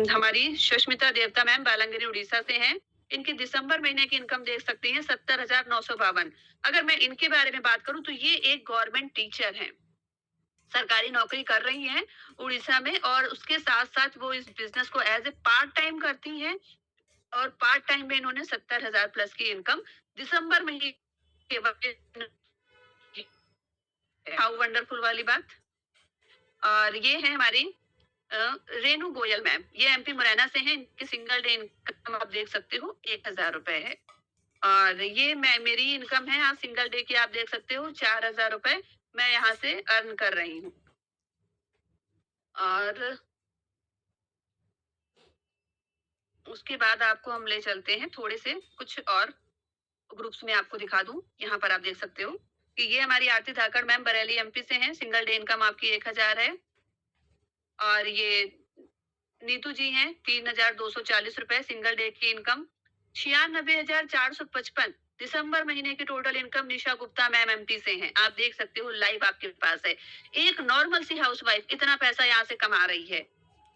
हमारी सुष्मिता देवता मैम बालांगिरी उड़ीसा से हैं। इनकी दिसंबर महीने की इनकम देख सकती हैं 70,952। अगर मैं इनके बारे में बात करूं तो ये एक गवर्नमेंट टीचर हैं, सरकारी नौकरी कर रही हैं उड़ीसा में, और उसके साथ साथ वो इस बिजनेस को एज ए पार्ट टाइम करती हैं। और पार्ट टाइम में इन्होंने 70,000 प्लस की इनकम दिसंबर महीने के वक्त। हाउ वंडरफुल वाली बात। और ये है हमारी अ, रेनू गोयल मैम, ये एमपी मुरैना से हैं। इनकी सिंगल डे इनकम आप देख सकते हो 1,000 रुपए है। और ये मैं मेरी इनकम है, यहाँ सिंगल डे की आप देख सकते हो 4,000 रुपए मैं यहाँ से अर्न कर रही हूँ। और उसके बाद आपको हम ले चलते हैं थोड़े से कुछ और ग्रुप्स में, आपको दिखा दूं। यहाँ पर आप देख सकते हो कि ये हमारी आरती धाकड़ मैम बरेली एमपी से हैं। सिंगल डे इनकम आपकी 1,000 है। और ये नीतू जी हैं, 3,240 रुपए सिंगल डे की इनकम। 96,455 दिसंबर महीने की टोटल इनकम निशा गुप्ता मैम एमपी से हैं। आप देख सकते हो, लाइव आपके पास है। एक नॉर्मल सी हाउसवाइफ इतना पैसा यहाँ से कमा रही है,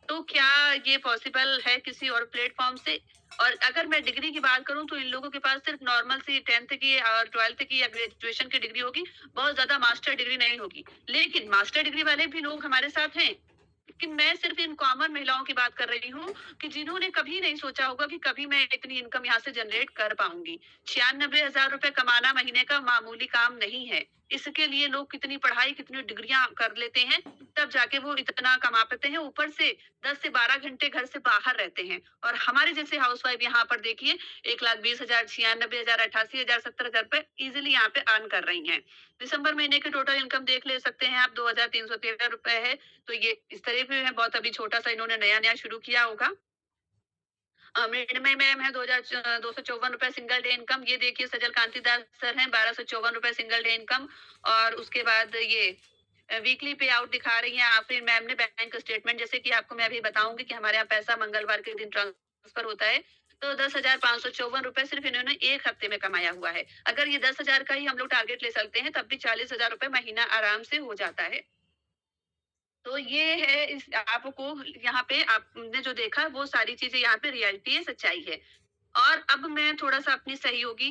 तो क्या ये पॉसिबल है किसी और प्लेटफॉर्म से? और अगर मैं डिग्री की बात करूं तो इन लोगों के पास सिर्फ नॉर्मल सी 10th की और 12th की या ग्रेजुएशन की डिग्री होगी, बहुत ज्यादा मास्टर डिग्री नहीं होगी। लेकिन मास्टर डिग्री वाले भी लोग हमारे साथ हैं। कि मैं सिर्फ इन कॉमन महिलाओं की बात कर रही हूँ कि जिन्होंने कभी नहीं सोचा होगा कि कभी मैं इतनी इनकम यहाँ से जनरेट कर पाऊंगी। 96,000 रुपए कमाना महीने का मामूली काम नहीं है। इसके लिए लोग कितनी पढ़ाई, कितनी डिग्रियां कर लेते हैं, तब जाके वो इतना कमा पाते हैं। ऊपर से 10 से 12 घंटे घर से बाहर रहते हैं। और हमारे जैसे हाउसवाइफ यहाँ पर देखिए 1,20,000, 96,000, 88,000, 70,000 रुपए इजिली यहाँ पे अर्न कर रही हैं। दिसंबर महीने की टोटल इनकम देख ले सकते हैं आप, 2,313 रुपए है। तो ये इस तरह भी है, बहुत अभी छोटा सा इन्होंने नया नया शुरू किया होगा। मृणमय मैम है, 2,254 रुपए सिंगल डे इनकम। ये देखिए सजल कांति दास सर हैं, 1,254 रुपए सिंगल डे इनकम। और उसके बाद ये वीकली पे आउट दिखा रही हैं आफरीन मैम ने, बैंक स्टेटमेंट। जैसे कि आपको मैं अभी बताऊंगी कि हमारे यहाँ पैसा मंगलवार के दिन ट्रांसफर होता है। तो 10,554 रुपए सिर्फ इन्होंने एक हफ्ते में कमाया हुआ है। अगर ये 10,000 का ही हम लोग टारगेट ले सकते हैं, तब भी 40,000 रुपए महीना आराम से हो जाता है। तो ये है, इस आपको यहाँ पे आपने जो देखा वो सारी चीजें यहाँ पे रियलिटी है, सच्चाई है। और अब मैं थोड़ा सा अपनी सहयोगी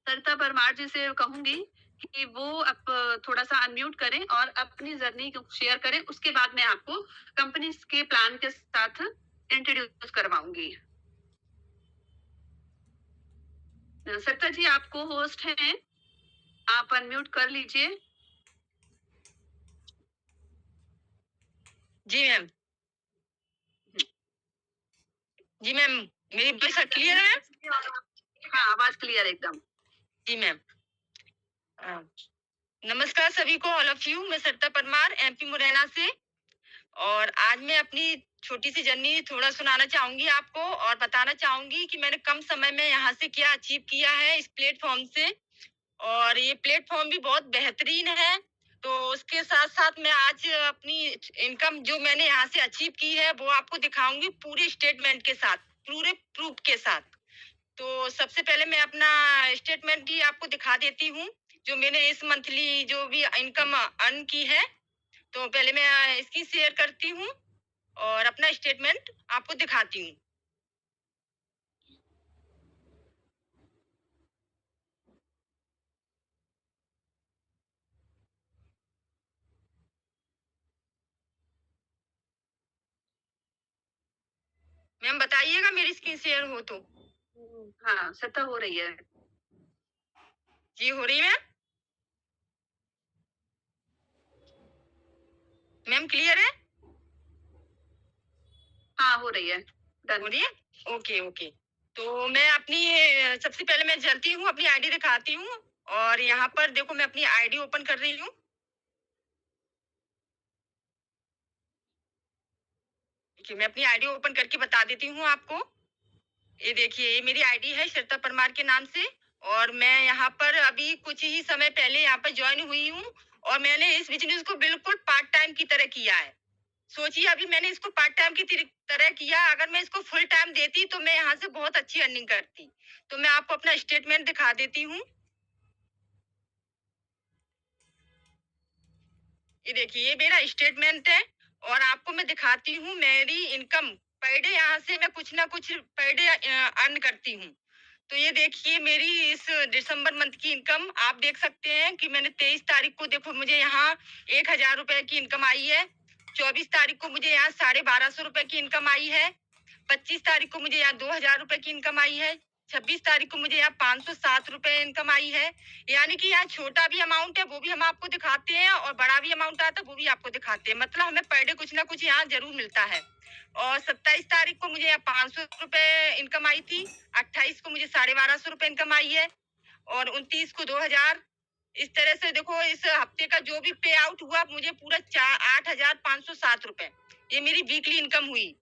सरिता परमार जी से कहूंगी कि वो अब थोड़ा सा अनम्यूट करें और अपनी जर्नी को शेयर करें। उसके बाद मैं आपको कंपनी के प्लान के साथ इंट्रोड्यूस करवाऊंगी। सरिता जी आपको होस्ट हैं, आप अनम्यूट कर लीजिए। जी मैम। जी मैम, मेरी वॉइस क्लियर है? हाँ, आवाज क्लियर एकदम। जी मैम। नमस्कार सभी को, ऑल ऑफ यू। मैं सरिता परमार एमपी मुरैना से, और आज मैं अपनी छोटी सी जर्नी थोड़ा सुनाना चाहूंगी आपको, और बताना चाहूंगी कि मैंने कम समय में यहाँ से क्या अचीव किया है इस प्लेटफॉर्म से। और ये प्लेटफॉर्म भी बहुत बेहतरीन है। तो उसके साथ साथ मैं आज अपनी इनकम जो मैंने यहाँ से अचीव की है वो आपको दिखाऊंगी पूरे स्टेटमेंट के साथ, पूरे प्रूफ के साथ। तो सबसे पहले मैं अपना स्टेटमेंट ही आपको दिखा देती हूँ, जो मैंने इस मंथली जो भी इनकम अर्न की है। तो पहले मैं इसकी शेयर करती हूँ और अपना स्टेटमेंट आपको दिखाती हूँ। मैम बताइएगा मेरी स्क्रीन शेयर हो तो। हाँ, सरिता हो रही है। जी हो रही है मैम, क्लियर है? हाँ, हो रही है। हो रही है, ओके ओके। तो मैं अपनी सबसे पहले मैं चलती हूँ, अपनी आईडी दिखाती हूँ। और यहाँ पर देखो मैं अपनी आईडी ओपन कर रही हूँ। देखिए मैं अपनी आईडी ओपन करके बता देती हूँ आपको। ये देखिए, ये मेरी आईडी है सरिता परमार के नाम से। और मैं यहाँ पर अभी कुछ ही समय पहले यहाँ पर ज्वाइन हुई हूँ। और मैंने इस बिजनेस को बिल्कुल पार्ट टाइम की तरह किया है। सोचिए, अभी मैंने इसको पार्ट टाइम की तरह किया, अगर मैं इसको फुल टाइम देती तो मैं यहाँ से बहुत अच्छी अर्निंग करती। तो मैं आपको अपना स्टेटमेंट दिखा देती हूँ। ये देखिए, ये मेरा स्टेटमेंट है। और आपको मैं दिखाती हूँ मेरी इनकम पर डे, यहाँ से मैं कुछ ना कुछ पर डे अर्न करती हूँ। तो ये देखिए मेरी इस दिसंबर मंथ की इनकम आप देख सकते हैं कि मैंने 23 तारीख को देखो मुझे यहाँ 1000 रुपए की इनकम आई है। 24 तारीख को मुझे यहाँ 1250 रुपए की इनकम आई है। 25 तारीख को मुझे यहाँ 2000 रुपए की इनकम आई है। 26 तारीख को मुझे यहाँ 507 रुपए इनकम आई है। यानी कि यहाँ छोटा भी अमाउंट है वो भी हम आपको दिखाते हैं और बड़ा भी अमाउंट आता है वो भी आपको दिखाते हैं। मतलब हमें पर डे कुछ ना कुछ यहाँ जरूर मिलता है। और 27 तारीख को मुझे यहाँ 500 रुपए इनकम आई थी। 28 को मुझे 1250 रुपए इनकम आई है और 29 को 2000। इस तरह से देखो इस हफ्ते का जो भी पे आउट हुआ मुझे पूरा 8,507 रुपए ये मेरी वीकली इनकम हुई।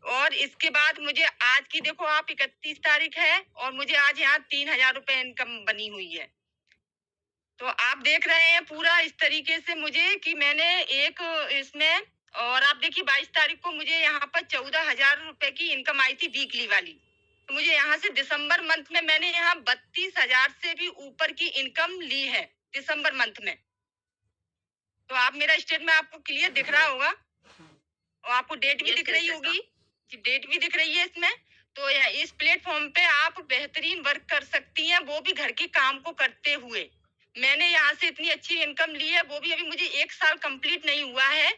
और इसके बाद मुझे आज की देखो आप 31 तारीख है और मुझे आज यहाँ 3,000 रुपए इनकम बनी हुई है। तो आप देख रहे हैं पूरा इस तरीके से मुझे कि मैंने एक इसमें। और आप देखिए 22 तारीख को मुझे यहाँ पर 14,000 रुपए की इनकम आई थी वीकली वाली। तो मुझे यहाँ से दिसंबर मंथ में मैंने यहाँ 32,000 से भी ऊपर की इनकम ली है दिसंबर मंथ में। तो आप मेरा स्टेटमेंट आपको क्लियर दिख रहा होगा और आपको डेट भी यस दिख यस रही यस होगी कि डेट भी दिख रही है इसमें। तो इस प्लेटफॉर्म पे आप बेहतरीन वर्क कर सकती हैं वो भी घर के काम को करते हुए। मैंने यहाँ से इतनी अच्छी इनकम ली है वो भी अभी मुझे 1 साल कंप्लीट नहीं हुआ है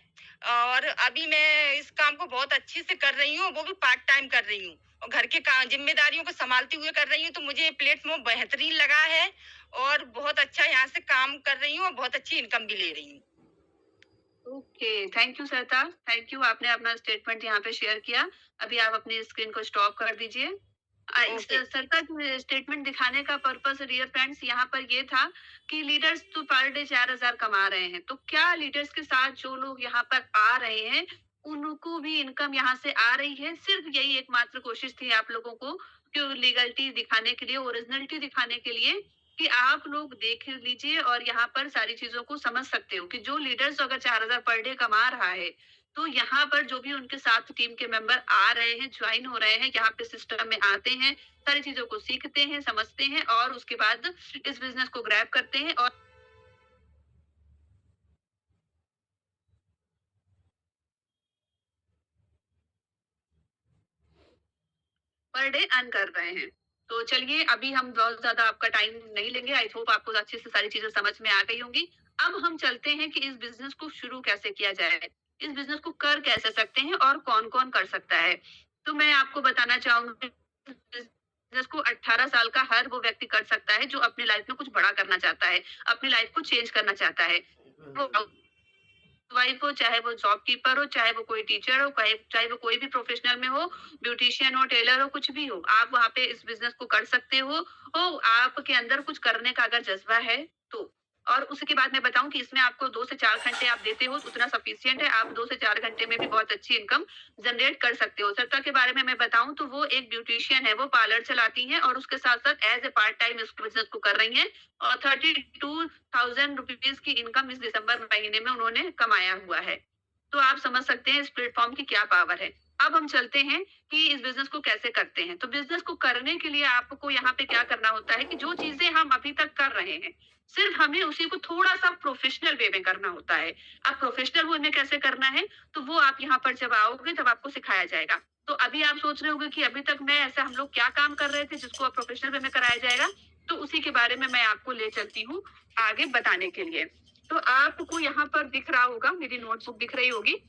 और अभी मैं इस काम को बहुत अच्छे से कर रही हूँ वो भी पार्ट टाइम कर रही हूँ और घर के काम जिम्मेदारियों को संभालते हुए कर रही हूँ। तो मुझे ये प्लेटफॉर्म बेहतरीन लगा है और बहुत अच्छा यहाँ से काम कर रही हूँ और बहुत अच्छी इनकम भी ले रही हूँ। Okay, thank you Shweta, thank you आपने अपना स्टेटमेंट यहाँ पे शेयर किया। अभी आप अपनी स्क्रीन को स्टॉप कर दीजिए। इस ओके। सर का जो स्टेटमेंट दिखाने का पर्पस डियर फ्रेंड्स यहाँ पर ये था कि लीडर्स तो पर डे 4000 कमा रहे हैं, तो क्या लीडर्स के साथ जो लोग यहाँ पर आ रहे हैं उनको भी इनकम यहाँ से आ रही है? सिर्फ यही एकमात्र कोशिश थी आप लोगों को कि लीगलिटी दिखाने के लिए, ओरिजिनलिटी दिखाने के लिए कि आप लोग देख लीजिए और यहाँ पर सारी चीजों को समझ सकते हो कि जो लीडर्स अगर 4000 पर डे कमा रहा है तो यहाँ पर जो भी उनके साथ टीम के मेंबर आ रहे हैं, ज्वाइन हो रहे हैं, यहाँ पे सिस्टम में आते हैं, सारी चीजों को सीखते हैं, समझते हैं और उसके बाद इस बिजनेस को ग्रैब करते हैं और पर डे अर्न कर रहे हैं। तो चलिए अभी हम बहुत ज्यादा आपका टाइम नहीं लेंगे। आई होप आपको अच्छे से सारी चीजें समझ में आ गई होंगी। अब हम चलते हैं कि इस बिजनेस को शुरू कैसे किया जाए, इस बिजनेस को कर कैसे सकते हैं और कौन कौन कर सकता है। तो मैं आपको बताना चाहूंगी बिजनेस को 18 साल का हर वो व्यक्ति कर सकता है जो अपनी लाइफ में कुछ बड़ा करना चाहता है, अपनी लाइफ को चेंज करना चाहता है। वो वाइफ हो, चाहे वो जॉब कीपर हो, चाहे वो कोई टीचर हो, चाहे वो कोई भी प्रोफेशनल में हो, ब्यूटिशियन हो, टेलर हो, कुछ भी हो, आप वहाँ पे इस बिज़नेस को कर सकते हो। आपके अंदर कुछ करने का अगर जज़्बा है तो। और उसके बाद मैं बताऊँ कि इसमें आपको 2 से 4 घंटे आप देते हो, तो उतना सफिशिएंट है। आप 2 से 4 घंटे में भी बहुत अच्छी इनकम जनरेट कर सकते हो। सरिता के बारे में मैं बताऊँ तो वो एक ब्यूटिशियन है, वो पार्लर चलाती हैं और उसके साथ-साथ एज़ अ पार्ट टाइम इस बिज़नेस को कर रही हैं और 32,000 रुपीज़ की इनकम इस दिसंबर महीने में उन्होंने कमाया हुआ है। तो आप समझ सकते हैं इस प्लेटफ़ॉर्म की क्या पावर है। अब हम चलते हैं कि इस बिज़नेस को कैसे करते हैं। तो बिज़नेस को करने के लिए आपको यहाँ पे क्या करना होता है कि जो चीज़ें हम अभी तक कर रहे हैं, सिर्फ़ हमें उसी को थोड़ा-सा प्रोफ़ेशनल वे में करना होता है। अब प्रोफ़ेशनल वे में कैसे करना है, तो वो आप यहाँ पर जब आओगे तब आपको सिखाया जाएगा। तो अभी आप सोच रहे होंगे कि अभी तक मैं ऐसा हम लोग क्या काम कर रहे थे जिसको अब प्रोफ़ेशनल वे में कराया जाएगा? तो उसी के बारे में मैं आपको ले चलती हूँ आगे बताने के लिए। तो आपको यहाँ पर दिख रहा होगा, मेरी नोटबुक दिख रही होगी।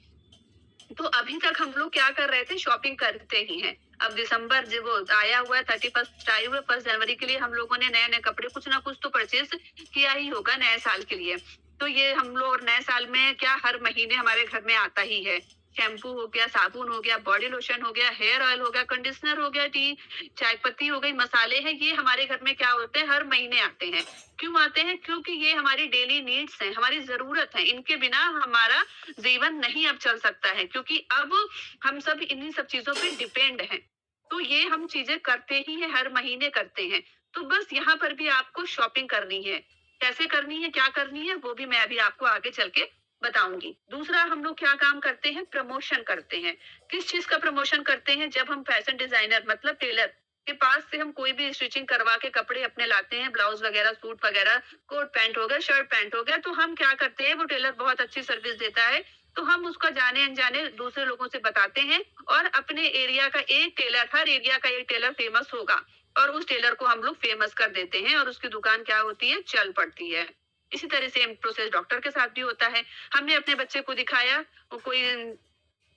तो अभी तक हम लोग क्या कर रहे थे, शॉपिंग करते ही हैं। अब दिसंबर जब वो आया हुआ है, 31st आए हुए, 1 जनवरी के लिए हम लोगों ने नए-नए कपड़े कुछ ना कुछ तो परचेज़ किया ही होगा नए साल के लिए। तो ये हम लोग नए साल में क्या हर महीने हमारे घर में आता ही है। शैम्पू हो गया, साबुन हो गया, बॉडी लोशन हो गया, हेयर ऑयल हो गया, कंडीशनर हो गया, चाय पत्ती हो गई, मसाले हैं, ये हमारे घर में क्या होते हैं, हर महीने आते हैं। क्यों आते हैं? क्योंकि ये हमारी डेली नीड्स हैं, हमारी ज़रूरत है। इनके बिना हमारा जीवन नहीं अब चल सकता है क्योंकि अब हम सब इन्हीं सब चीज़ों पे डिपेंड हैं। तो ये हम चीज़ें करते ही हैं, हर महीने करते हैं। तो बस यहाँ पर भी आपको शॉपिंग करनी है। कैसे करनी है, क्या करनी है, वो भी मैं अभी आपको आगे चल के बताऊँगी। दूसरा हम लोग क्या काम करते हैं, प्रमोशन करते हैं। किस चीज़ का प्रमोशन करते हैं? जब हम फैशन डिज़ाइनर मतलब टेलर के पास से हम कोई भी स्टिचिंग करवा के कपड़े अपने लाते हैं, ब्लाउज़ वगैरह, सूट वगैरह, कोट पैंट हो गया, शर्ट पैंट हो गया, तो हम क्या करते हैं, वो टेलर बहुत अच्छी सर्विस देता है, तो हम उसका जाने अनजाने दूसरे लोगों से बताते हैं और अपने एरिया का एक टेलर, हर एरिया का एक टेलर फेमस होगा और उस टेलर को हम लोग फेमस कर देते हैं और उसकी दुकान क्या होती है, चल पड़ती है। इसी तरह सेम प्रोसेस डॉक्टर के साथ भी होता है। हमने अपने बच्चे को दिखाया, वो कोई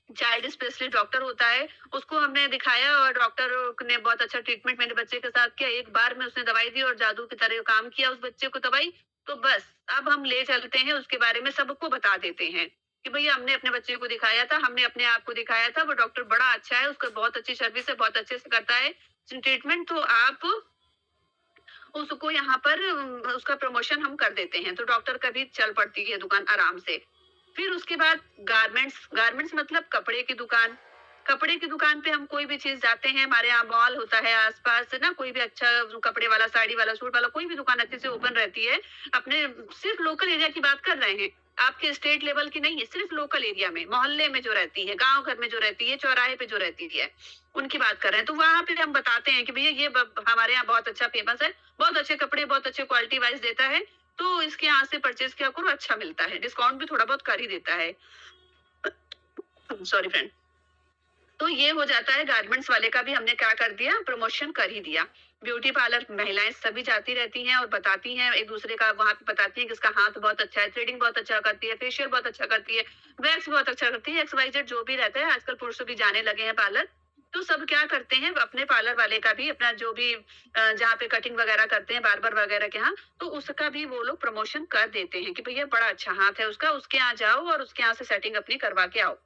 चाइल्ड स्पेशलिस्ट डॉक्टर होता है, उसको हमने दिखाया और डॉक्टर ने बहुत अच्छा ट्रीटमेंट मेरे बच्चे के साथ किया। एक बार में उसने दवाई दी और जादू की तरह काम किया उस बच्चे को दवाई। तो बस अब हम ले चलते हैं, उसके बारे में सबको बता देते हैं कि भैया हमने अपने बच्चे को दिखाया था, हमने अपने आप को दिखाया था, वो डॉक्टर बड़ा अच्छा है, उसका बहुत अच्छी सर्विस है, बहुत अच्छे से करता है ट्रीटमेंट। तो आप उसको यहाँ पर उसका प्रमोशन हम कर देते हैं, तो डॉक्टर का भी चल पड़ती है दुकान आराम से। फिर उसके बाद गारमेंट्स, गारमेंट्स मतलब कपड़े की दुकान। कपड़े की दुकान पे हम कोई भी चीज जाते हैं, हमारे यहाँ मॉल होता है आसपास ना, कोई भी अच्छा कपड़े वाला, साड़ी वाला, सूट वाला कोई भी दुकान अच्छे से ओपन रहती है। अपने सिर्फ लोकल एरिया की बात कर रहे हैं, आपके स्टेट लेवल की नहीं है, सिर्फ लोकल एरिया में, मोहल्ले में जो रहती है, गांव घर में जो रहती है, चौराहे पे जो रहती है, उनकी बात कर रहे हैं। तो वहां पे हम बताते हैं कि भैया ये हमारे यहाँ बहुत अच्छा फेमस है, बहुत अच्छे कपड़े, बहुत अच्छे क्वालिटी वाइज देता है, तो इसके यहाँ से परचेज किया करो, अच्छा मिलता है, डिस्काउंट भी थोड़ा बहुत कर ही देता है। Sorry friend. तो ये हो जाता है, गारमेंट्स वाले का भी हमने क्या कर दिया, प्रमोशन कर ही दिया। ब्यूटी पार्लर महिलाएं सभी जाती रहती हैं और बताती हैं एक दूसरे का, वहां पे बताती हैं कि इसका हाथ बहुत अच्छा है, थ्रेडिंग बहुत अच्छा करती है, फेशियल बहुत अच्छा करती है, वैक्स बहुत अच्छा करती है, एक्स वाई जेड जो भी रहता है। आजकल पुरुष भी जाने लगे हैं पार्लर। तो सब क्या करते हैं, अपने पार्लर वाले का भी अपना जो भी जहाँ पे कटिंग वगैरह करते हैं बार्बर वगैरह के यहाँ, तो उसका भी वो लोग प्रमोशन कर देते हैं कि भैया बड़ा अच्छा हाथ है उसका, उसके यहाँ जाओ और उसके यहाँ से सेटिंग अपनी करवा के आओ।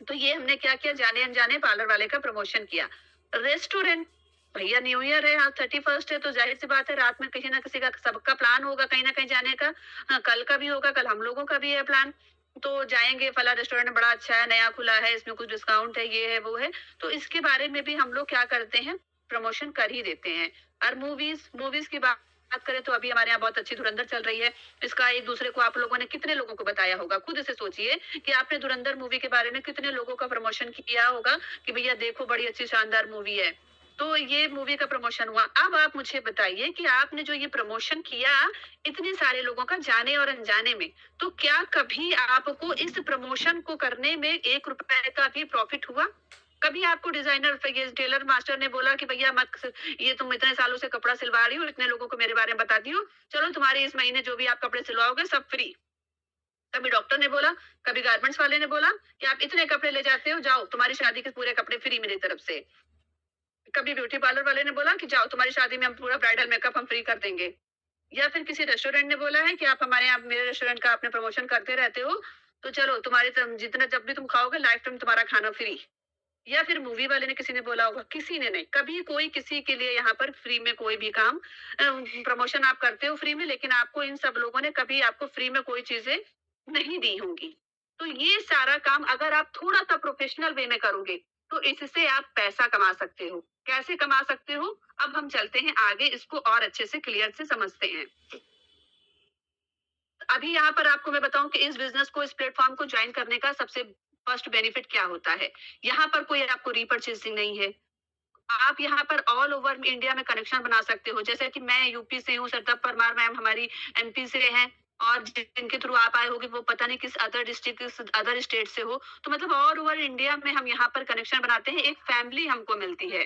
तो ये हमने क्या किया, जाने अनजाने पार्लर वाले का प्रमोशन किया। रेस्टोरेंट, भैया न्यू ईयर है, आज 31st है, तो जाहिर सी बात है रात में किसी ना किसी का, सबका प्लान होगा कहीं ना कहीं जाने का। हाँ, कल का भी होगा, कल हम लोगों का भी है प्लान। तो जाएंगे, फला रेस्टोरेंट बड़ा अच्छा है, नया खुला है, इसमें कुछ डिस्काउंट है, ये है वो है। तो इसके बारे में भी हम लोग क्या करते हैं, प्रमोशन कर ही देते हैं। और मूवीज, मूवीज की बात करें तो अभी हमारे यहाँ बहुत अच्छी धुरंधर चल रही है। इसका एक दूसरे को आप लोगों ने कितने लोगों को बताया होगा, खुद से सोचिए कि आपने धुरंधर मूवी के बारे में कितने लोगों का प्रमोशन किया होगा कि भैया देखो बड़ी अच्छी शानदार मूवी है। तो ये मूवी का प्रमोशन हुआ। अब आप मुझे बताइए कि आपने जो ये प्रमोशन किया इतने सारे लोगों का जाने और अनजाने में, तो क्या कभी आपको इस प्रमोशन को करने में 1 रुपए का भी प्रॉफिट हुआ? कभी आपको डिजाइनर, ये टेलर मास्टर ने बोला कि भैया मत, ये तुम इतने सालों से कपड़ा सिलवा रही हो, इतने लोगों को मेरे बारे में बता दियो, चलो तुम्हारे इस महीने जो भी आप कपड़े सिलवाओगे सब फ्री? कभी डॉक्टर ने बोला, कभी गारमेंट्स वाले ने बोला कि आप इतने कपड़े ले जाते हो, जाओ तुम्हारी शादी के पूरे कपड़े फ्री मेरी तरफ से। कभी ब्यूटी पार्लर वाले ने बोला कि जाओ तुम्हारी शादी में हम पूरा ब्राइडल मेकअप हम फ्री कर देंगे। या फिर किसी रेस्टोरेंट ने बोला है कि आप हमारे यहाँ, मेरे रेस्टोरेंट का आपने प्रमोशन करते रहते हो, तो चलो तुम्हारे जितना जब भी तुम खाओगे लाइफ टाइम तुम्हारा खाना फ्री। या फिर मूवी वाले ने, किसी ने बोला होगा, किसी ने नहीं, कभी कोई किसी के लिए यहाँ पर फ्री में कोई भी काम, प्रमोशन आप करते हो फ्री में, लेकिन आपको इन सब लोगों ने कभी आपको फ्री में कोई चीजें नहीं दी होंगी। तो ये सारा काम अगर आप थोड़ा सा प्रोफेशनल वे में करोगे तो इससे आप पैसा कमा सकते हो। कैसे कमा सकते हो, अब हम चलते हैं आगे, इसको और अच्छे से क्लियर से समझते हैं। अभी यहाँ पर आपको मैं बताऊं कि इस बिजनेस को, इस प्लेटफॉर्म को ज्वाइन करने का सबसे फर्स्ट बेनिफिट क्या होता है। यहाँ पर कोई आपको रीपरचेसिंग नहीं है। आप यहाँ पर ऑल ओवर इंडिया में कनेक्शन बना सकते हो। जैसे कि मैं यूपी से हूँ, सरदब परमार मैम हमारी एमपी से हैं, और जिनके थ्रू आप आए होगे वो पता नहीं किस अदर डिस्ट्रिक्ट, किस अदर स्टेट से हो। तो मतलब ऑल ओवर इंडिया में हम यहाँ पर कनेक्शन बनाते हैं, एक फैमिली हमको मिलती है।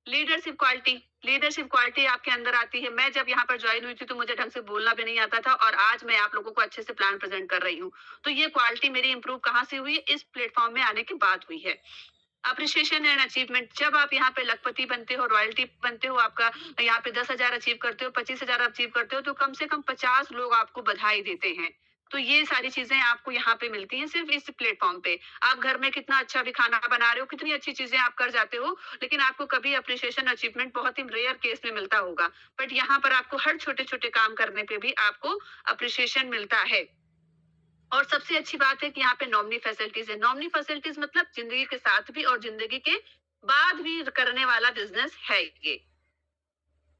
लीडरशिप क्वालिटी, लीडरशिप क्वालिटी आपके अंदर आती है। मैं जब यहाँ पर ज्वाइन हुई थी तो मुझे ढंग से बोलना भी नहीं आता था, और आज मैं आप लोगों को अच्छे से प्लान प्रेजेंट कर रही हूँ। तो ये क्वालिटी मेरी इंप्रूव कहाँ से हुई है, इस प्लेटफॉर्म में आने के बाद हुई है। अप्रिशिएशन एंड अचीवमेंट, जब आप यहाँ पे लखपति बनते हो, रॉयल्टी बनते हो, आपका यहाँ पे 10,000 अचीव करते हो, 25,000 अचीव करते हो, तो कम से कम 50 लोग आपको बधाई देते हैं। तो ये सारी चीजें आपको यहाँ पे मिलती हैं सिर्फ इस प्लेटफॉर्म पे। आप घर में कितना अच्छा भी खाना बना रहे हो, कितनी अच्छी चीजें आप कर जाते हो, लेकिन आपको कभी अप्रिशिएशन अचीवमेंट बहुत ही रेयर केस में मिलता होगा। बट यहाँ पर आपको हर छोटे छोटे काम करने पे भी आपको अप्रिशिएशन मिलता है। और सबसे अच्छी बात है कि यहाँ पे नॉमिनी फैसिलिटीज है। नॉमिनी फैसिलिटीज मतलब जिंदगी के साथ भी और जिंदगी के बाद भी करने वाला बिजनेस है ये।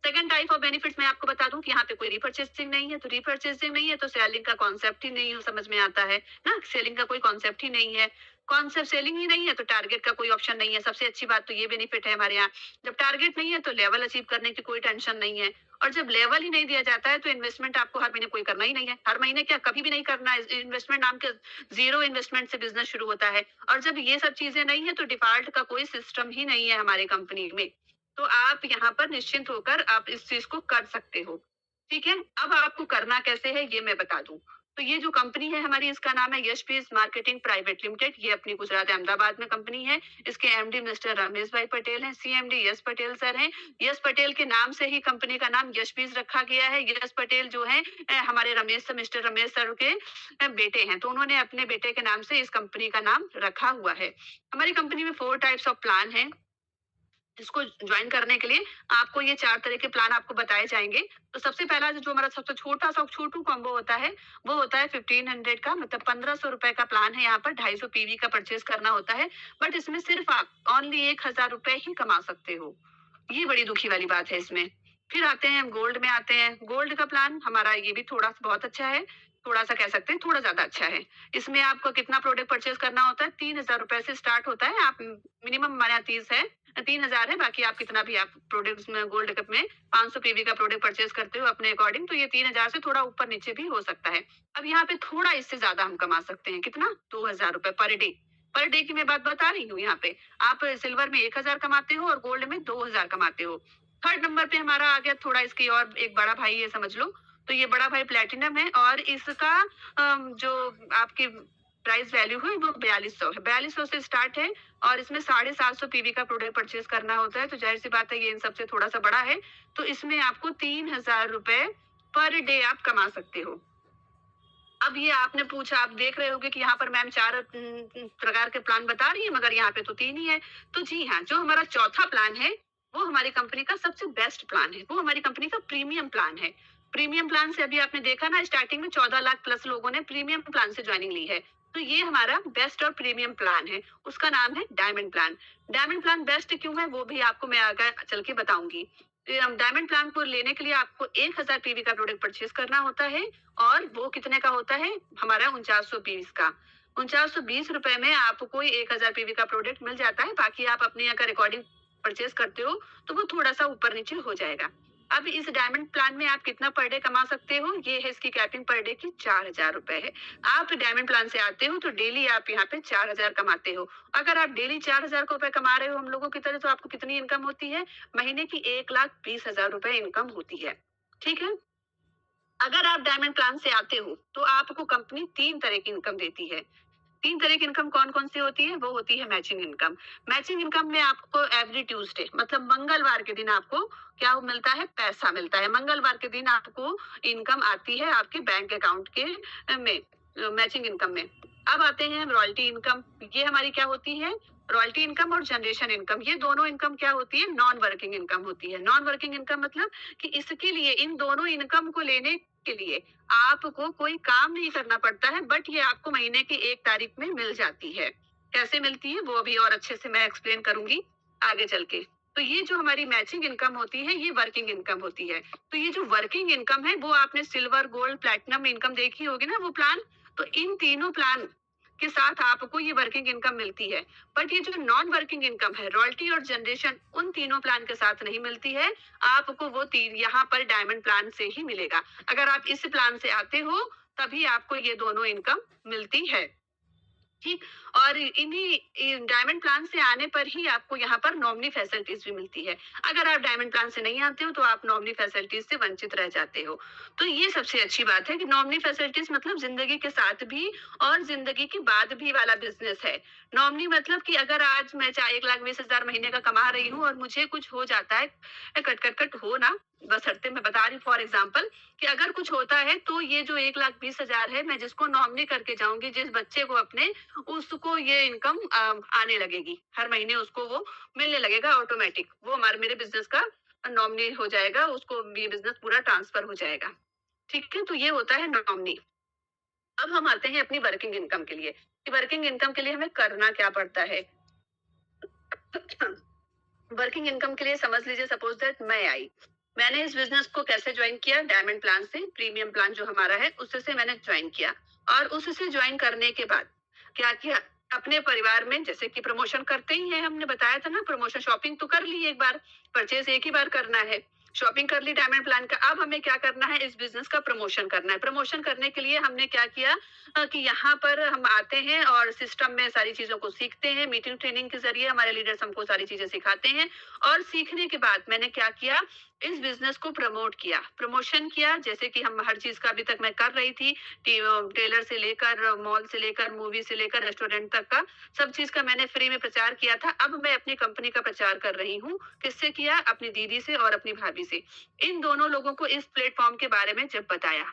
सेकंड टाइप ऑफ बेनिफिट्स मैं आपको बता दूं कि यहाँ पे कोई रीपरचेसिंग नहीं है। तो रीपरचेसिंग नहीं है तो सेलिंग का कॉन्सेप्ट ही नहीं समझ में आता है ना, सेलिंग का कोई कॉन्सेप्ट ही नहीं है। कॉन्सेप्ट सेलिंग ही नहीं है तो टारगेट का कोई ऑप्शन नहीं है। सबसे अच्छी बात तो ये बेनिफिट है हमारे यहाँ। जब टारगेट नहीं है तो लेवल अचीव करने की कोई टेंशन नहीं है। और जब लेवल ही नहीं दिया जाता है तो इन्वेस्टमेंट आपको हर महीने कोई करना ही नहीं है। हर महीने क्या, कभी भी नहीं करना है। इन्वेस्टमेंट नाम के ज़ीरो इन्वेस्टमेंट से बिज़नेस शुरू होता है। और जब ये सब चीज़ें नहीं है तो डिफ़ॉल्ट का कोई सिस्टम ही नहीं है हमारी कंपनी में। तो आप यहाँ पर निश्चिंत होकर आप इस चीज़ को कर सकते हो। ठीक है? अब आपको करना कैसे है ये मैं बता दूँ। तो ये जो कंपनी है हमारी, इसका नाम है यशपीस मार्केटिंग प्राइवेट लिमिटेड। ये अपनी गुजरात अहमदाबाद में कंपनी है। इसके एमडी मिस्टर रमेश भाई पटेल हैं, सीएमडी यश पटेल सर हैं। यश पटेल के नाम से ही कंपनी का नाम यशपीस रखा गया है। यश पटेल जो है हमारे मिस्टर रमेश सर के बेटे हैं, तो उन्होंने अपने बेटे के नाम से इस कंपनी का नाम रखा हुआ है। हमारी कंपनी में 4 टाइप्स ऑफ प्लान हैं। इसको ज्वाइन करने के लिए आपको ये 4 तरह के प्लान आपको बताए जाएँगे। तो सबसे पहला जो हमारा सबसे छोटा-सा छोटू कॉम्बो होता है, वो होता है 1500 का, मतलब ₹1500 का प्लान है। यहाँ पर 250 पीवी का परचेज़ करना होता है, बट इसमें सिर्फ़ आप ओनली ₹1000 ही कमा सकते हो। ये बड़ी दुखी वाली बात है इसमें। फिर आते हैं गोल्ड में आते हैं। गोल्ड का प्लान हमारा ये भी थोड़ा बहुत अच्छा है, थोड़ा-सा कह सकते हैं, थोड़ा ज़्यादा अच्छा है। इसमें आपको कितना प्रोडक्ट परचेज़ करना होता है, ₹3000 से स्टार्ट होता है। आप मिनिमम हमारे यहाँ 30 है, 3000 है, बाकी आप कितना भी आप प्रोडक्ट्स में गोल्ड कप में 500 पीवी का प्रोडक्ट परचेज़ करते हो अपने अकॉर्डिंग, तो ये 3000 से थोड़ा ऊपर-नीचे भी हो सकता है। अब यहाँ पे थोड़ा इससे ज़्यादा हम कमा सकते हैं, कितना? ₹2000 पर डे। पर डे की मैं बात बता रही हूँ यहाँ पे। आप सिल्वर में 1000 कमाते हो और गोल्ड में 2000 कमाते हो। थर्ड नंबर पे हमारा आ गया, थोड़ा इसकी और एक बड़ा भाई है समझ लो। तो ये बड़ा भाई प्लैटिनम है और इसका जो आपकी प्राइस वैल्यू है वो 4200 है। 4200 से स्टार्ट है और इसमें 750 पीवी का प्रोडक्ट परचेज करना होता है। तो जाहिर सी बात है ये इन सबसे थोड़ा सा बड़ा है। तो इसमें आपको ₹3000 पर डे आप कमा सकते हो। अब ये आपने पूछा, आप देख रहे होगे कि यहाँ पर मैम 4 प्रकार के प्लान बता रही है, मगर यहाँ पे तो 3 ही है। तो जी हाँ, जो हमारा चौथा प्लान है, वो हमारी कंपनी का सबसे बेस्ट प्लान है। वो हमारी कंपनी का प्रीमियम प्लान है। प्रीमियम प्लान से अभी आपने देखा ना, स्टार्टिंग में 14 लाख प्लस लोगों ने प्रीमियम प्लान से ज्वाइनिंग ली है। तो ये हमारा बेस्ट और प्रीमियम प्लान है। उसका नाम है diamond plan. Diamond plan best क्यों है वो भी आपको मैं आगे चल के बताऊंगी। डायमंड प्लान को लेने के लिए आपको 1000 पीवी का प्रोडक्ट परचेज करना होता है और वो कितने का होता है हमारा 4920 का। 4920 में आपको 1000 पीवी का प्रोडक्ट मिल जाता है। बाकी आप अपनी अगर रिकॉर्डिंग परचेज करते हो तो वो थोड़ा सा ऊपर नीचे हो जाएगा। अब इस डायमंड प्लान में आप कितना पर डे कमा सकते हो, ये है इसकी कैपिंग पर डे की ₹4000 है। आप डायमंड प्लान से आते हो तो डेली आप यहाँ पे 4000 कमाते हो। अगर आप डेली ₹4000 कमा रहे हो हम लोगों की तरह, तो आपको कितनी इनकम होती है? महीने की ₹1,20,000 इनकम होती है। ठीक है? अगर आप डायमंड प्लान से आते हो तो आपको कंपनी 3 तरह की इनकम देती है। 3 तरह की इनकम कौन-कौन सी होती है? वो होती है मैचिंग इनकम। मैचिंग इनकम में आपको एवरी ट्यूसडे, मतलब मंगलवार के दिन आपको क्या मिलता है? पैसा मिलता है। मंगलवार के दिन आपको इनकम आती है आपके बैंक अकाउंट के में, मैचिंग इनकम में। अब आते हैं रॉयल्टी इनकम। ये हमारी क्या होती है? रॉयल्टी इनकम और जनरेशन इनकम, ये दोनों इनकम क्या होती है? नॉन वर्किंग इनकम होती है। नॉन वर्किंग इनकम मतलब कि इसके लिए, इन दोनों इनकम को लेने के लिए आपको कोई काम नहीं करना पड़ता है, बट ये आपको महीने की 1 तारीख में मिल जाती है। कैसे मिलती है वो अभी और अच्छे से मैं एक्सप्लेन करूंगी आगे चल के। तो ये जो हमारी मैचिंग इनकम होती है ये वर्किंग इनकम होती है। तो ये जो वर्किंग इनकम है वो आपने सिल्वर, गोल्ड, प्लैटिनम इनकम देखी होगी ना वो प्लान। तो इन तीनों प्लान के साथ आपको ये वर्किंग इनकम मिलती है। बट ये जो नॉन वर्किंग इनकम है, रॉयल्टी और जनरेशन, उन तीनों प्लान के साथ नहीं मिलती है। आपको वो तीन यहाँ पर डायमंड प्लान से ही मिलेगा। अगर आप इस प्लान से आते हो तभी आपको ये दोनों इनकम मिलती है। ठीक। और इन्हीं डायमंड प्लान से आने पर ही आपको यहाँ पर नॉमिनी फैसिलिटीज भी मिलती है। अगर आप डायमंड प्लान से नहीं आते हो तो आप नॉमिनी फैसिलिटीज से वंचित रह जाते हो। तो ये सबसे अच्छी बात है कि नॉमिनी फैसिलिटीज मतलब जिंदगी के साथ भी और जिंदगी के बाद भी वाला बिजनेस है। नॉमिनी मतलब कि अगर आज मैं चाहे 1,20,000 महीने का कमा रही हूँ और मुझे कुछ हो जाता है, कट कट कट हो ना, बशर्ते मैं बता रही फॉर एग्जाम्पल कि अगर कुछ होता है तो ये जो 1,20,000 है, मैं जिसको नॉमिनी करके जाऊंगी, जिस बच्चे को अपने, उसको ये इनकम आने लगेगी। हर महीने उसको वो मिलने लगेगा ऑटोमेटिक। वो हमारे मेरे बिजनेस का नॉमिनी हो जाएगा, उसको ये बिजनेस पूरा ट्रांसफर हो जाएगा। ठीक है, तो ये होता है नॉमिनी। अब हम आते हैं अपनी वर्किंग इनकम के लिए कि वर्किंग इनकम के लिए हमें करना क्या पड़ता है। वर्किंग इनकम के लिए समझ लीजिए, सपोज दैट मैंने इस बिजनेस को कैसे ज्वाइन किया? डायमंड प्लान से। प्रीमियम प्लान जो हमारा है उससे मैंने ज्वाइन किया और उससे ज्वाइन करने के बाद क्या किया? अपने परिवार में जैसे कि प्रमोशन करते ही हैं, हमने बताया था ना, प्रमोशन शॉपिंग तो कर ली एक बार, परचेज एक ही बार करना है, शॉपिंग कर ली डायमंड प्लान का। अब हमें क्या करना है, इस बिजनेस का प्रमोशन करना है। प्रमोशन करने के लिए हमने क्या किया कि यहाँ पर हम आते हैं और सिस्टम में सारी चीजों को सीखते हैं, मीटिंग ट्रेनिंग के जरिए हमारे लीडर्स हमको सारी चीजें सिखाते हैं। और सीखने के बाद मैंने क्या किया, इस बिजनेस को प्रमोट किया, प्रमोशन किया। जैसे कि हम हर चीज का अभी तक मैं कर रही थी, टेलर से लेकर, मॉल से लेकर, मूवी से लेकर, रेस्टोरेंट तक का सब चीज का मैंने फ्री में प्रचार किया था। अब मैं अपनी कंपनी का प्रचार कर रही हूँ। किससे किया? अपनी दीदी से और अपनी भाभी से। इन दोनों लोगों को इस प्लेटफॉर्म के बारे में जब बताया,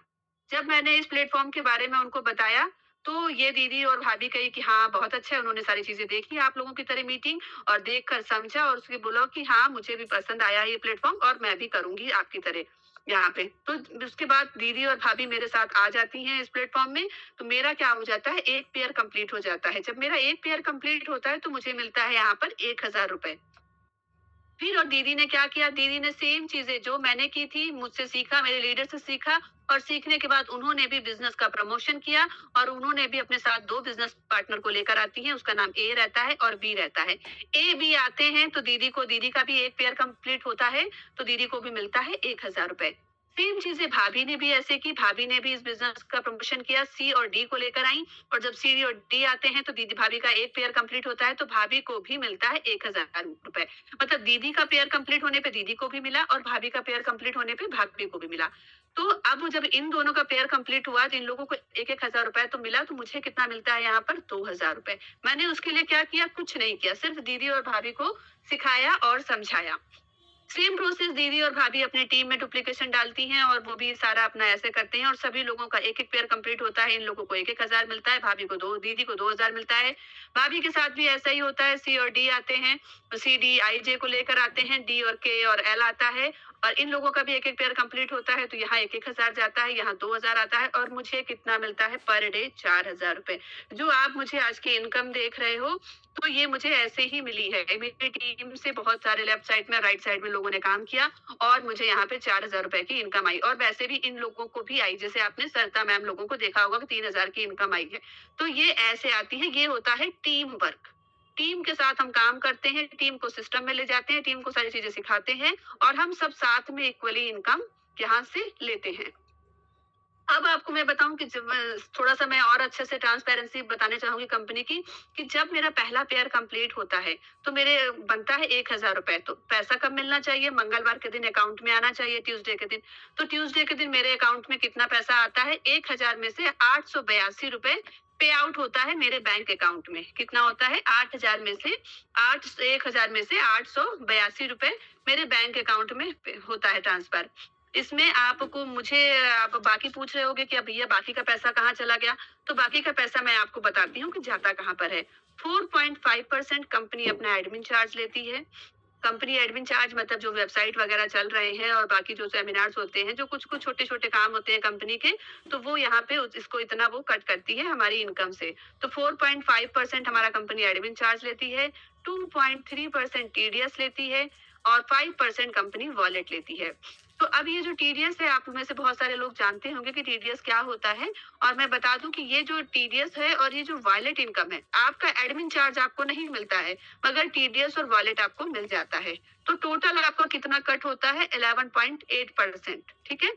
जब मैंने इस प्लेटफॉर्म के बारे में उनको बताया, तो ये दीदी और भाभी कही कि हाँ बहुत अच्छा है, उन्होंने सारी चीजें देखी आप लोगों की तरह मीटिंग, और देखकर समझा और उसके बोला कि हाँ मुझे भी पसंद आया ये प्लेटफॉर्म और मैं भी करूंगी आपकी तरह यहाँ पे। तो उसके बाद दीदी और भाभी मेरे साथ आ जाती हैं इस प्लेटफॉर्म में। तो मेरा क्या हो जाता है, एक पेयर कंप्लीट हो जाता है। जब मेरा एक पेयर कंप्लीट होता है तो मुझे मिलता है यहाँ पर 1,000 रुपए। फिर और दीदी ने क्या किया, दीदी ने सेम चीजें जो मैंने की थी मुझसे सीखा, मेरे लीडर से सीखा, और सीखने के बाद उन्होंने भी बिजनेस का प्रमोशन किया, और उन्होंने भी अपने साथ दो बिजनेस पार्टनर को लेकर आती हैं। उसका नाम ए रहता है और बी रहता है। ए बी आते हैं तो दीदी को, दीदी का भी एक पेयर कंप्लीट होता है तो दीदी को भी मिलता है 1,000 रुपए। सेम चीजें भाभी ने भी ऐसे की, भाभी ने भी इस बिजनेस का प्रमोशन किया, सी और डी को लेकर आई। और जब सी और डी आते हैं तो दीदी भाभी का एक पेयर कंप्लीट होता है तो भाभी को भी मिलता है 1,000 रुपए। मतलब दीदी का पेयर कंप्लीट होने पे दीदी को भी मिला और भाभी का पेयर कंप्लीट होने पे भाभी को भी मिला। तो अब जब इन दोनों का पेयर कंप्लीट हुआ तो इन लोगों को एक एक हजार रुपए तो मिला, तो मुझे कितना मिलता है यहाँ पर, 2,000 रुपए। मैंने उसके लिए क्या किया, कुछ नहीं किया, सिर्फ दीदी और भाभी को सिखाया और समझाया। सेम प्रोसेस दीदी और भाभी अपनी टीम में डुप्लीकेशन डालती हैं और वो भी सारा अपना ऐसे करते हैं, और सभी लोगों का एक एक पेयर कंप्लीट होता है। इन लोगों को एक एक हजार मिलता है, भाभी को दो, दीदी को 2,000 मिलता है। भाभी के साथ भी ऐसा ही होता है, सी और डी आते हैं, सी डी आई जे को लेकर आते हैं, डी और के और एल आता है, और इन लोगों का भी एक एक पेयर कंप्लीट होता है। तो यहाँ एक एक हजार जाता है, यहाँ 2,000 आता है, और मुझे कितना मिलता है पर डे, 4,000 रुपए। जो आप मुझे आज की इनकम देख रहे हो, तो ये मुझे ऐसे ही मिली है। मेरी टीम से बहुत सारे लेफ्ट साइड में, राइट साइड में लोगों ने काम किया और मुझे यहाँ पे 4,000 रुपए की इनकम आई। और वैसे भी इन लोगों को भी आई, जैसे आपने सरिता मैम लोगों को देखा होगा कि 3,000 की इनकम आई है। तो ये ऐसे आती है, ये होता है टीम वर्क। टीम के साथ हम काम करते हैं, टीम को सिस्टम में ले जाते हैं, टीम को सारी चीजें सिखाते हैं, और हम सब साथ में इक्वली इनकम यहाँ से लेते हैं। अब आपको मैं बताऊँ कि जब थोड़ा-सा मैं और अच्छे से ट्रांसपेरेंसी बताना चाहूँगी कंपनी की, कि जब मेरा पहला पेयर कंप्लीट होता है, तो मेरे बनता है 1,000 रुपए। तो पैसा कब मिलना चाहिए? मंगलवार के दिन अकाउंट में आना चाहिए, ट्यूसडे के दिन। तो ट्यूसडे के दिन मेरे अकाउंट में कितना पैसा आता है? 1,000 में से 882 रुपए पे आउट होता है मेरे बैंक अकाउंट में। कितना होता है? 8,000 में से 1,000 में से 882 रुपए मेरे बैंक अकाउंट में होता है ट्रांसफर। इसमें आपको मुझे आप बाकी पूछ रहे होगे कि अब भैया बाकी का पैसा कहाँ चला गया? तो बाकी का पैसा मैं आपको बताती हूँ कि जाता कहाँ पर है। 4.5% कंपनी अपना एडमिन चार्ज लेती है। कंपनी एडमिन चार्ज मतलब जो वेबसाइट वगैरह चल रहे हैं और बाकी जो सेमिनार्स होते हैं, जो कुछ-कुछ छोटे-छोटे काम होते हैं कंपनी के, तो वो यहाँ पे इसको इतना वो कट करती है हमारी इनकम से। तो 4.5% हमारा कंपनी एडमिन चार्ज लेती है, 2.3% टीडीएस लेती है, और 5% कंपनी वॉलेट लेती है। तो अब ये जो टीडीएस है, आप में से बहुत सारे लोग जानते होंगे कि टीडीएस क्या होता है, और मैं बता दूं कि ये जो टीडीएस है और ये जो वॉलेट इनकम है, आपका एडमिन चार्ज आपको नहीं मिलता है, मगर टीडीएस और वॉलेट आपको मिल जाता है। तो टोटल आपका कितना कट होता है? 11.8%। ठीक है,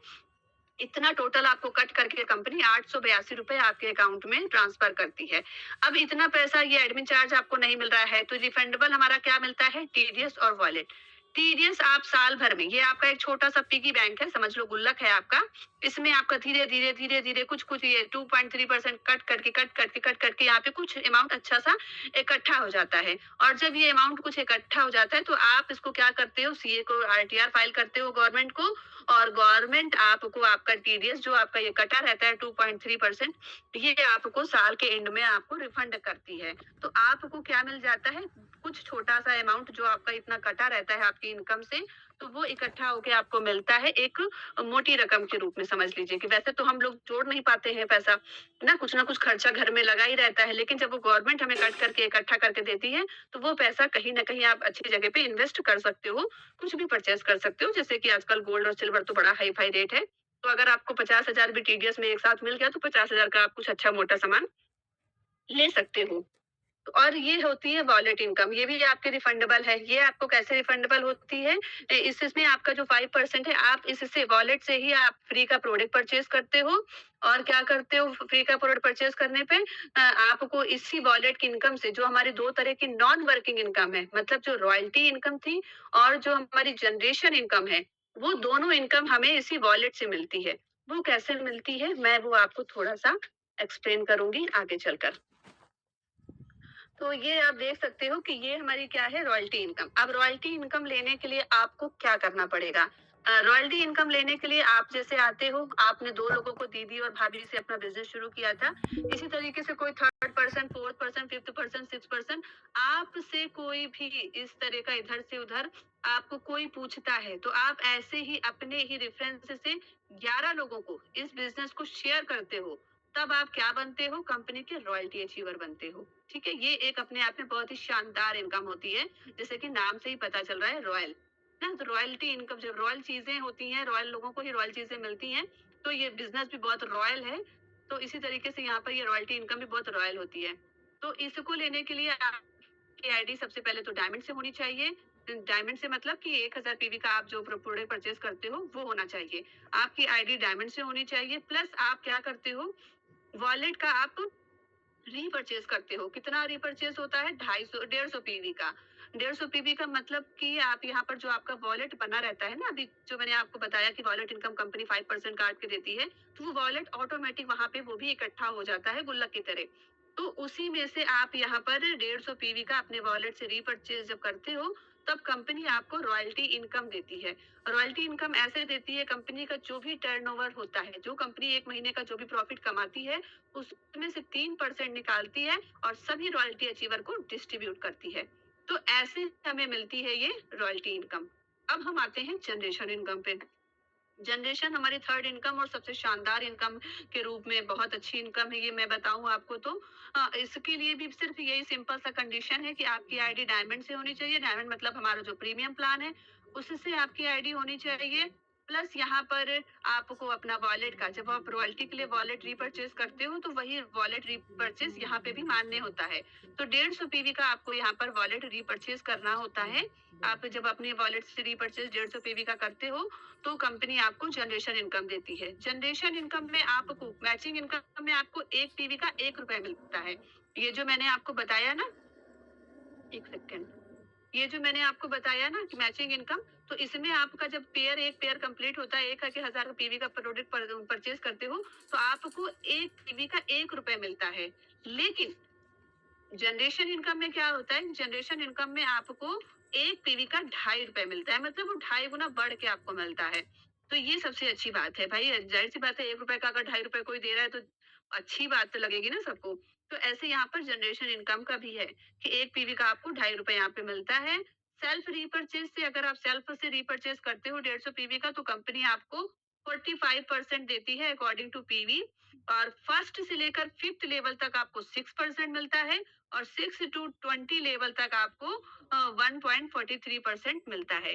इतना टोटल आपको कट करके कंपनी 882 रुपए आपके अकाउंट में ट्रांसफर करती है। अब इतना पैसा, ये एडमिन चार्ज आपको नहीं मिल रहा है, तो रिफंडेबल हमारा क्या मिलता है? टीडीएस और वॉलेट। टीडीएस आप साल भर में, ये आपका एक छोटा सा पिगी बैंक है, समझ लो गुल्लक है आपका। इसमें आपका धीरे धीरे धीरे धीरे कुछ ये 2.3% कट करके यहाँ पे कुछ अमाउंट अच्छा सा इकट्ठा हो जाता है। और जब ये अमाउंट कुछ इकट्ठा हो जाता है तो आप इसको क्या करते हो, सीए को आरटीआर फाइल करते हो गवर्नमेंट को, और गवर्नमेंट आपको आपका टीडीएस जो आपका ये कटा रहता है 2.3%, ये आपको साल के एंड में आपको रिफंड करती है। तो आपको क्या मिल जाता है, कुछ छोटा सा अमाउंट जो आपका इतना कटा रहता है आपकी इनकम से, तो वो इकट्ठा होके आपको मिलता है एक मोटी रकम के रूप में। समझ लीजिए कि वैसे तो हम लोग जोड़ नहीं पाते हैं पैसा ना कुछ खर्चा घर में लगा ही रहता है, लेकिन जब वो गवर्नमेंट हमें कट करके इकट्ठा करके देती है, तो वो पैसा कहीं ना कहीं आप अच्छी जगह पे इन्वेस्ट कर सकते हो, कुछ भी परचेस कर सकते हो। जैसे कि आजकल गोल्ड और सिल्वर तो बड़ा हाई फाई रेट है, तो अगर आपको 50,000 भी टीडीएस में एक साथ मिल गया तो 50,000 का आप कुछ अच्छा मोटा सामान ले सकते हो। और ये होती है वॉलेट इनकम, ये भी आपके रिफंडेबल है। ये आपको कैसे रिफंडेबल होती है? इसमें आपका जो 5% है, आप इससे वॉलेट से ही आप फ्री का प्रोडक्ट परचेज करते हो। और क्या करते हो फ्री का प्रोडक्ट परचेज करने पे? आपको इसी वॉलेट की इनकम से, जो हमारी दो तरह की नॉन वर्किंग इनकम है, मतलब जो रॉयल्टी इनकम थी और जो हमारी जनरेशन इनकम है, वो दोनों इनकम हमें इसी वॉलेट से मिलती है। वो कैसे मिलती है, मैं वो आपको थोड़ा सा एक्सप्लेन करूंगी आगे चलकर। तो ये आप देख सकते हो कि ये हमारी क्या है, रॉयल्टी इनकम। अब रॉयल्टी इनकम लेने के लिए आपको क्या करना पड़ेगा? रॉयल्टी इनकम लेने के लिए आप जैसे आते हो, आपने दो लोगों को, दीदी और भाभी से अपना बिजनेस शुरू किया था। इसी तरीके से कोई third person, fourth person, fifth person, six person आपसे कोई भी इस तरह का इधर से उधर आपको कोई पूछता है, तो आप ऐसे ही अपने ही रेफरेंस से 11 लोगों को इस बिजनेस को शेयर करते हो। तब आप क्या बनते हो? कंपनी के रॉयल्टी अचीवर बनते हो। ठीक है, ये एक अपने आप में बहुत ही शानदार इनकम होती है, जैसे कि नाम से ही पता चल रहा है, रॉयल। ना, तो रॉयल्टी इनकम, जब रॉयल चीजें होती हैं, रॉयल लोगों को ही रॉयल चीजें मिलती हैं, तो ये बिजनेस भी बहुत रॉयल है। तो इसी तरीके से यहाँ पर ये रॉयल्टी इनकम भी बहुत रॉयल होती है। तो इसको लेने के लिए आपकी आईडी सबसे पहले तो डायमंड से होनी चाहिए। डायमंड से मतलब कि 1000 पीवी का आप जो प्रोडक्ट परचेज करते हो वो होना चाहिए। आपकी आईडी डायमंड से होनी चाहिए। प्लस आप क्या करते हो, वॉलेट का आप रीपरचेज करते हो। कितना रीपरचेज होता है? 250 150 पीवी का। 150 पीवी का मतलब कि आप यहाँ पर जो आपका वॉलेट बना रहता है ना, अभी जो मैंने आपको बताया कि वॉलेट इनकम कंपनी 5% काट के देती है, तो वो वॉलेट ऑटोमेटिक वहां पे वो भी इकट्ठा हो जाता है गुल्लक की तरह। तो उसी में से आप यहाँ पर 150 पीवी का अपने वॉलेट से रीपरचेज जब करते हो, तब कंपनी आपको रॉयल्टी इनकम देती है। रॉयल्टी इनकम ऐसे देती है, कंपनी का जो भी टर्नओवर होता है, जो कंपनी एक महीने का जो भी प्रॉफिट कमाती है, उसमें से 3% निकालती है और सभी रॉयल्टी अचीवर को डिस्ट्रीब्यूट करती है। तो ऐसे हमें मिलती है ये रॉयल्टी इनकम। अब हम आते हैं जनरेशन इनकम पे। जनरेशन हमारी थर्ड इनकम और सबसे शानदार इनकम के रूप में बहुत अच्छी इनकम है, ये मैं बताऊं आपको तो इसके लिए भी सिर्फ यही सिंपल सा कंडीशन है कि आपकी आईडी डायमंड से होनी चाहिए। डायमंड मतलब हमारा जो प्रीमियम प्लान है, उससे आपकी आईडी होनी चाहिए। प्लस यहाँ पर आपको अपना वॉलेट का, जब आप रॉयल्टी के लिए वॉलेट रीपरचेज करते हो, तो वही वॉलेट रीपरचेज यहाँ पे भी मान्य होता है। तो 150 पीवी का आपको यहाँ पर वॉलेट रीपरचेज करना होता है। आप जब अपने वॉलेट से रीपरचेज 150 पीवी का करते हो, तो कंपनी आपको जनरेशन इनकम देती है। जनरेशन इनकम में आपको, मैचिंग इनकम में आपको 1 टीवी का 1 रुपए मिलता है। ये जो मैंने आपको बताया ना, 1 सेकंड। ये जो मैंने आपको बताया ना कि मैचिंग इनकम, तो इसमें आपका जब एक पेयर कंप्लीट होता है, 1000 पीवी का प्रोडक्ट परचेज करते हो, तो आपको 1 पीवी का 1 रुपए मिलता है। लेकिन जनरेशन इनकम में क्या होता है? जनरेशन इनकम में आपको 1 पीवी का 2.5 रुपए मिलता है, मतलब वो 2.5 गुना बढ़ के आपको मिलता है। तो ये सबसे अच्छी बात है भाई, जाहिर सी बात है, 1 रुपए का अगर 2.5 रुपए कोई दे रहा है, तो अच्छी बात तो लगेगी ना सबको। तो ऐसे यहाँ पर जनरेशन इनकम का भी है कि 1 पीवी का आपको 2.5 रुपए यहाँ पे मिलता है। सेल्फ रीपरचेज से, अगर आप सेल्फ से रीपरचेज करते हो 150 पीवी का, तो कंपनी आपको 45% देती है अकॉर्डिंग टू पीवी। और फर्स्ट से लेकर फिफ्थ लेवल तक आपको 6% मिलता है। और 6 to 20 लेवल तक आपको 1.43% मिलता है।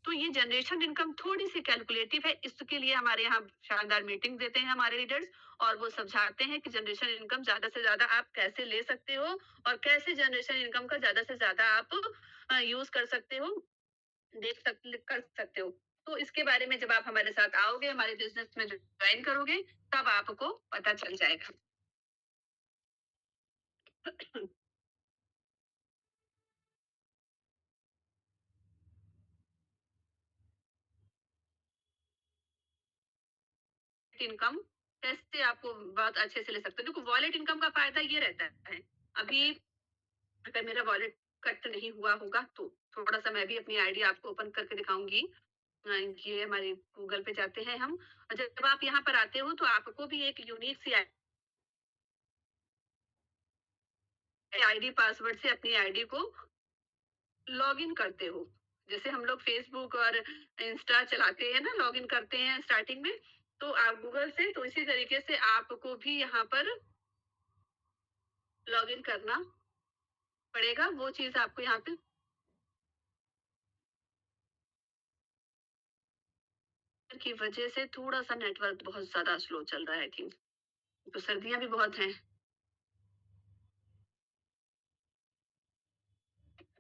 तो ये जनरेशन इनकम थोड़ी सी कैलकुलेटिव है, इसके लिए हमारे यहाँ शानदार मीटिंग देते हैं हमारे लीडर्स, और वो समझाते हैं कि जनरेशन इनकम ज्यादा से ज्यादा आप कैसे ले सकते हो, और कैसे जनरेशन इनकम का ज्यादा से ज्यादा आप यूज कर सकते हो, कर सकते हो। तो इसके बारे में जब आप हमारे साथ आओगे, हमारे बिजनेस में ज्वाइन करोगे, तब आपको पता चल जाएगा। इनकम कैसे आपको बहुत अच्छे से ले सकते हो। देखो, वॉलेट इनकम का फायदा ये रहता है, अभी अगर मेरा वॉलेट कट नहीं हुआ होगा, तो थोड़ा सा मैं भी अपनी आईडी आपको ओपन करके दिखाऊंगी। ये हमारे गूगल पे जाते हैं हम, और जब आप यहाँ पर आते हो, तो आपको भी एक यूनिक सी आईडी पासवर्ड से अपनी आईडी को लॉग इन करते हो। जैसे हम लोग फेसबुक और इंस्टा चलाते हैं ना, लॉग इन करते हैं स्टार्टिंग में, तो आप गूगल से, तो इसी तरीके से आपको भी यहाँ पर लॉग इन करना पड़ेगा। वो चीज आपको यहाँ पे की वजह से थोड़ा सा नेटवर्क बहुत ज्यादा स्लो चल रहा है, आई थिंक। तो सर्दियां भी बहुत हैं।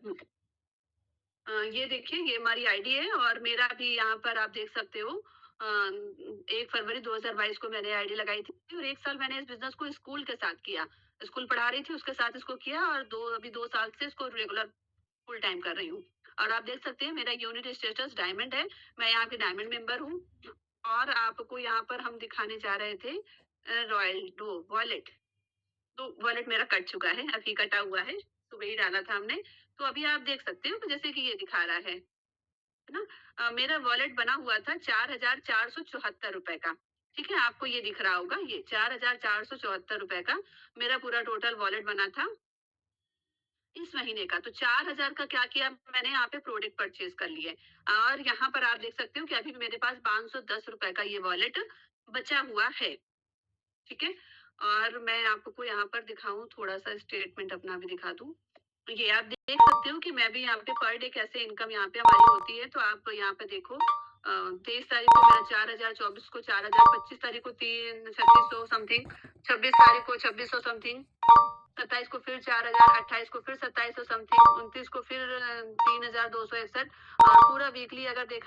हुँ। ये देखिए, ये हमारी आईडी है और मेरा भी यहाँ पर आप देख सकते हो 1 फरवरी 2022 को मैंने आईडी लगाई थी और 1 साल मैंने इस बिज़नेस को स्कूल के साथ किया। स्कूल पढ़ा रही थी, उसके साथ इसको किया और 2 साल से इसको रेगुलर फुल टाइम कर रही हूँ। और आप देख सकते हैं मेरा यूनिट स्टेटस डायमंड है, मैं यहाँ की डायमंड मेंबर हूँ। और आपको यहाँ पर हम दिखाने जा रहे थे रॉयल वो वॉलेट। तो वॉलेट मेरा कट चुका है, अभी कटा हुआ है, सुबह ही डाला था हमने। तो अभी आप देख सकते हो कि जैसे कि ये दिखा रहा है ना? मेरा वॉलेट बना हुआ था 4,474 रुपए का। ठीक है? आपको ये दिख रहा होगा ये 4,474 रुपए का मेरा पूरा टोटल वॉलेट बना था इस महीने का। तो 4,000 का क्या किया मैंने यहाँ पे प्रोडक्ट परचेज़ कर लिए। और यहाँ पर आप देख सकते हो कि अभी भी मेरे पास 510 रुपए का ये वॉलेट बचा हुआ है। ठीक है? और मैं आपको यहाँ पर दिखाऊँ थोड़ा-सा स्टेटमेंट अपना भी दिखा दूँ। ये आप देख सकते हो कि मैं भी यहाँ पे पर डे कैसे इनकम यहाँ पे हमारी होती है। तो आप यहाँ पे देखो 23 तारीख को मेरा 4,000, 24 को 4,000, 25 तारीख को 3,3600 समथिंग, 26 तारीख को 2,600 समथिंग, 27 को फिर 4,000, 28 को फिर 2,700 समथिंग, 29 को फिर 3,261 और पूरा वीकली अगर देखा